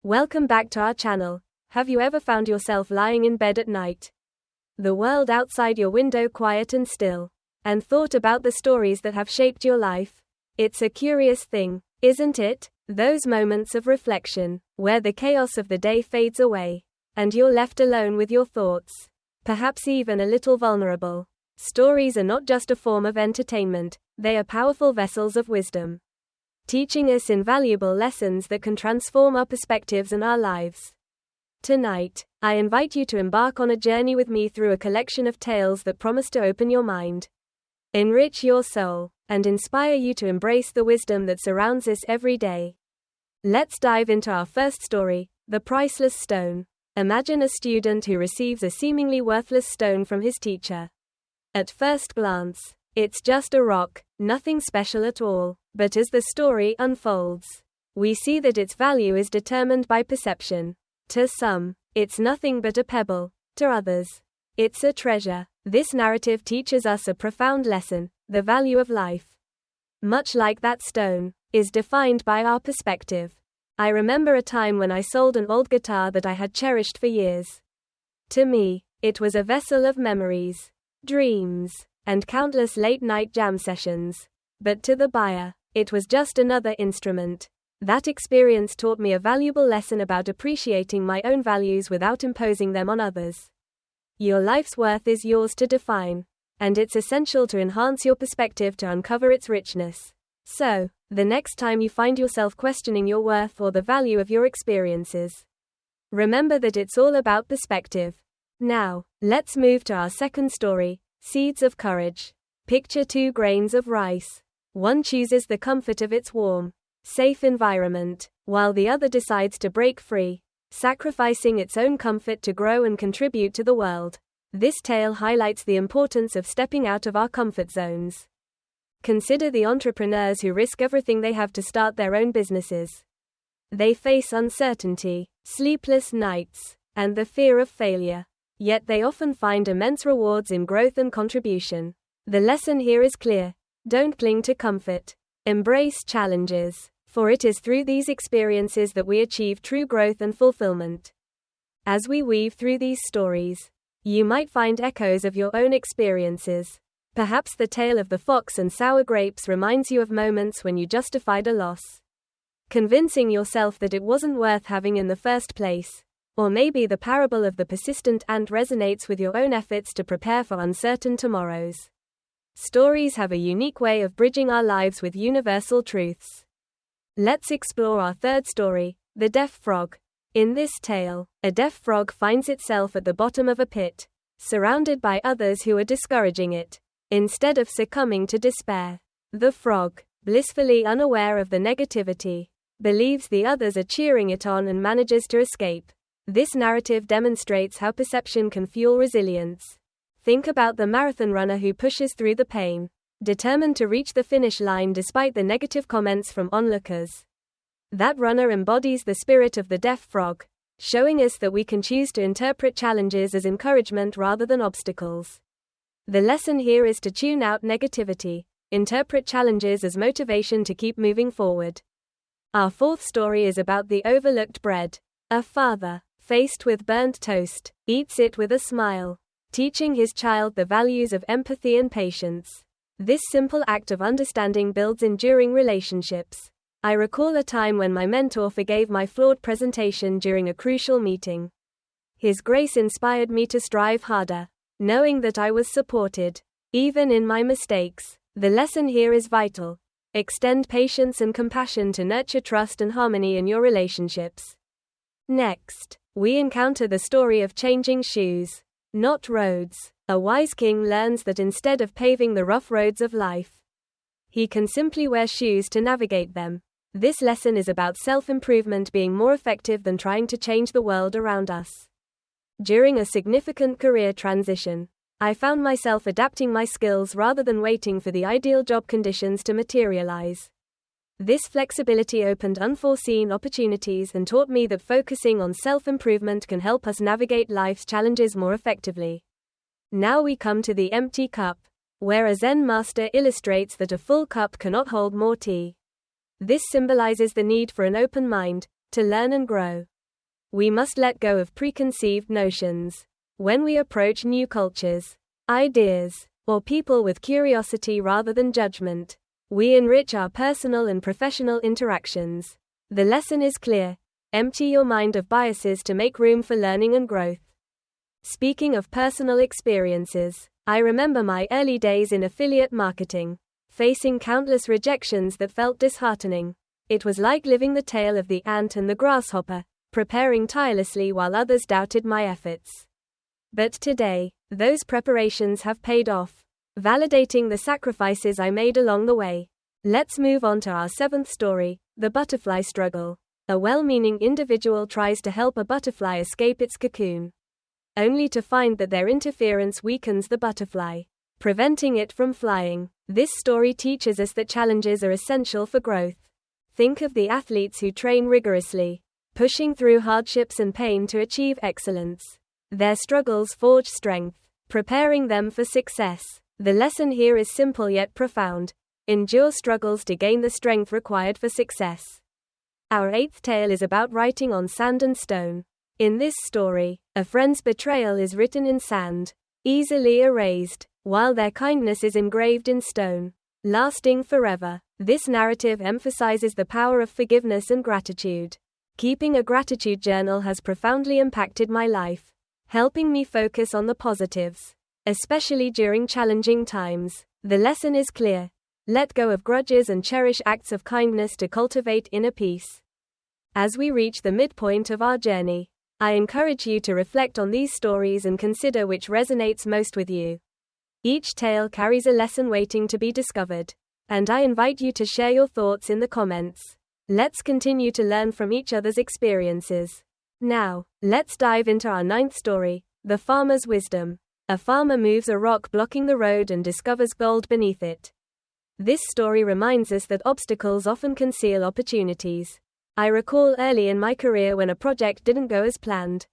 Welcome back to our channel. Have you ever found yourself lying in bed at night? The world outside your window quiet and still, and thought about the stories that have shaped your life? It's a curious thing, isn't it? Those moments of reflection, where the chaos of the day fades away, and you're left alone with your thoughts, perhaps even a little vulnerable. Stories are not just a form of entertainment, they are powerful vessels of wisdom, teaching us invaluable lessons that can transform our perspectives and our lives. Tonight, I invite you to embark on a journey with me through a collection of tales that promise to open your mind, enrich your soul, and inspire you to embrace the wisdom that surrounds us every day. Let's dive into our first story, The Priceless Stone. Imagine a student who receives a seemingly worthless stone from his teacher. At first glance, it's just a rock, nothing special at all. But as the story unfolds, we see that its value is determined by perception. To some, it's nothing but a pebble. To others, it's a treasure. This narrative teaches us a profound lesson: the value of life, much like that stone, is defined by our perspective. I remember a time when I sold an old guitar that I had cherished for years. To me, it was a vessel of memories, dreams, and countless late-night jam sessions. But to the buyer, it was just another instrument. That experience taught me a valuable lesson about appreciating my own values without imposing them on others. Your life's worth is yours to define, and it's essential to enhance your perspective to uncover its richness. So, the next time you find yourself questioning your worth or the value of your experiences, remember that it's all about perspective. Now, let's move to our second story, Seeds of Courage. Picture 2 grains of rice. One chooses the comfort of its warm, safe environment, while the other decides to break free, sacrificing its own comfort to grow and contribute to the world. This tale highlights the importance of stepping out of our comfort zones. Consider the entrepreneurs who risk everything they have to start their own businesses. They face uncertainty, sleepless nights, and the fear of failure. Yet they often find immense rewards in growth and contribution. The lesson here is clear. Don't cling to comfort. Embrace challenges, for it is through these experiences that we achieve true growth and fulfillment. As we weave through these stories, you might find echoes of your own experiences. Perhaps the tale of the fox and sour grapes reminds you of moments when you justified a loss, convincing yourself that it wasn't worth having in the first place. Or maybe the parable of the persistent ant resonates with your own efforts to prepare for uncertain tomorrows. Stories have a unique way of bridging our lives with universal truths. Let's explore our third story, The Deaf Frog. In this tale, a deaf frog finds itself at the bottom of a pit, surrounded by others who are discouraging it. Instead of succumbing to despair, the frog, blissfully unaware of the negativity, believes the others are cheering it on and manages to escape. This narrative demonstrates how perception can fuel resilience. Think about the marathon runner who pushes through the pain, determined to reach the finish line despite the negative comments from onlookers. That runner embodies the spirit of the deaf frog, showing us that we can choose to interpret challenges as encouragement rather than obstacles. The lesson here is to tune out negativity, interpret challenges as motivation to keep moving forward. Our fourth story is about the overlooked bread. A father, faced with burnt toast, eats it with a smile, teaching his child the values of empathy and patience. This simple act of understanding builds enduring relationships. I recall a time when my mentor forgave my flawed presentation during a crucial meeting. His grace inspired me to strive harder, knowing that I was supported, even in my mistakes. The lesson here is vital. Extend patience and compassion to nurture trust and harmony in your relationships. Next, we encounter the story of changing shoes, not roads. A wise king learns that instead of paving the rough roads of life, he can simply wear shoes to navigate them. This lesson is about self-improvement being more effective than trying to change the world around us. During a significant career transition, I found myself adapting my skills rather than waiting for the ideal job conditions to materialize. This flexibility opened unforeseen opportunities and taught me that focusing on self-improvement can help us navigate life's challenges more effectively. Now we come to the empty cup, where a Zen master illustrates that a full cup cannot hold more tea. This symbolizes the need for an open mind, to learn and grow. we must let go of preconceived notions. When we approach new cultures, ideas, or people with curiosity rather than judgment, we enrich our personal and professional interactions. The lesson is clear. Empty your mind of biases to make room for learning and growth. Speaking of personal experiences, I remember my early days in affiliate marketing, facing countless rejections that felt disheartening. It was like living the tale of the ant and the grasshopper, preparing tirelessly while others doubted my efforts. But today, those preparations have paid off, validating the sacrifices I made along the way. Let's move on to our 7th story, the butterfly struggle. A well-meaning individual tries to help a butterfly escape its cocoon, only to find that their interference weakens the butterfly, preventing it from flying. This story teaches us that challenges are essential for growth. Think of the athletes who train rigorously, pushing through hardships and pain to achieve excellence. Their struggles forge strength, preparing them for success. The lesson here is simple yet profound. Endure struggles to gain the strength required for success. Our 8th tale is about writing on sand and stone. In this story, a friend's betrayal is written in sand, easily erased, while their kindness is engraved in stone, lasting forever. This narrative emphasizes the power of forgiveness and gratitude. Keeping a gratitude journal has profoundly impacted my life, helping me focus on the positives, especially during challenging times. The lesson is clear. Let go of grudges and cherish acts of kindness to cultivate inner peace. As we reach the midpoint of our journey, I encourage you to reflect on these stories and consider which resonates most with you. Each tale carries a lesson waiting to be discovered, and I invite you to share your thoughts in the comments. Let's continue to learn from each other's experiences. Now, let's dive into our 9th story, the farmer's wisdom. A farmer moves a rock blocking the road and discovers gold beneath it. This story reminds us that obstacles often conceal opportunities. I recall early in my career when a project didn't go as planned.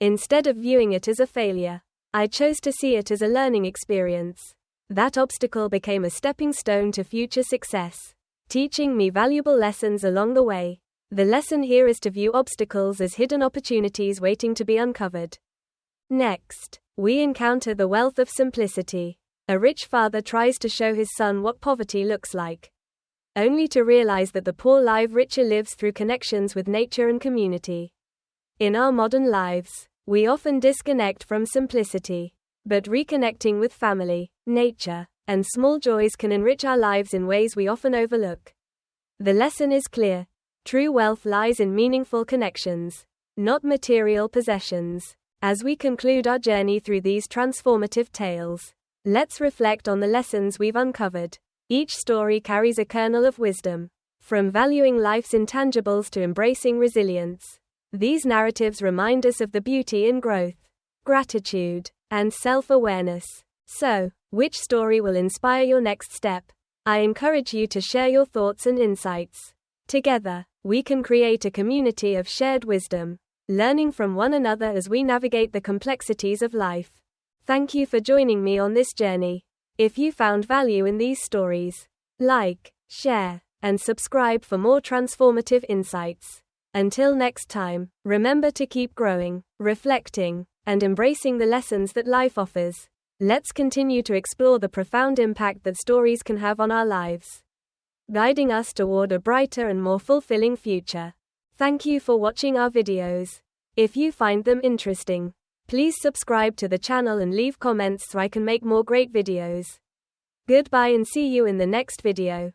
Instead of viewing it as a failure, I chose to see it as a learning experience. That obstacle became a stepping stone to future success, teaching me valuable lessons along the way. The lesson here is to view obstacles as hidden opportunities waiting to be uncovered. Next, we encounter the wealth of simplicity. A rich father tries to show his son what poverty looks like, only to realize that the poor life richer lives through connections with nature and community. In our modern lives, we often disconnect from simplicity, but reconnecting with family, nature, and small joys can enrich our lives in ways we often overlook. The lesson is clear. True wealth lies in meaningful connections, not material possessions. As we conclude our journey through these transformative tales, let's reflect on the lessons we've uncovered. Each story carries a kernel of wisdom. From valuing life's intangibles to embracing resilience, these narratives remind us of the beauty in growth, gratitude, and self-awareness. So, which story will inspire your next step? I encourage you to share your thoughts and insights. Together, we can create a community of shared wisdom, learning from one another as we navigate the complexities of life. Thank you for joining me on this journey. If you found value in these stories, like, share, and subscribe for more transformative insights. Until next time, remember to keep growing, reflecting, and embracing the lessons that life offers. Let's continue to explore the profound impact that stories can have on our lives, guiding us toward a brighter and more fulfilling future. Thank you for watching our videos. If you find them interesting, please subscribe to the channel and leave comments so I can make more great videos. Goodbye and see you in the next video.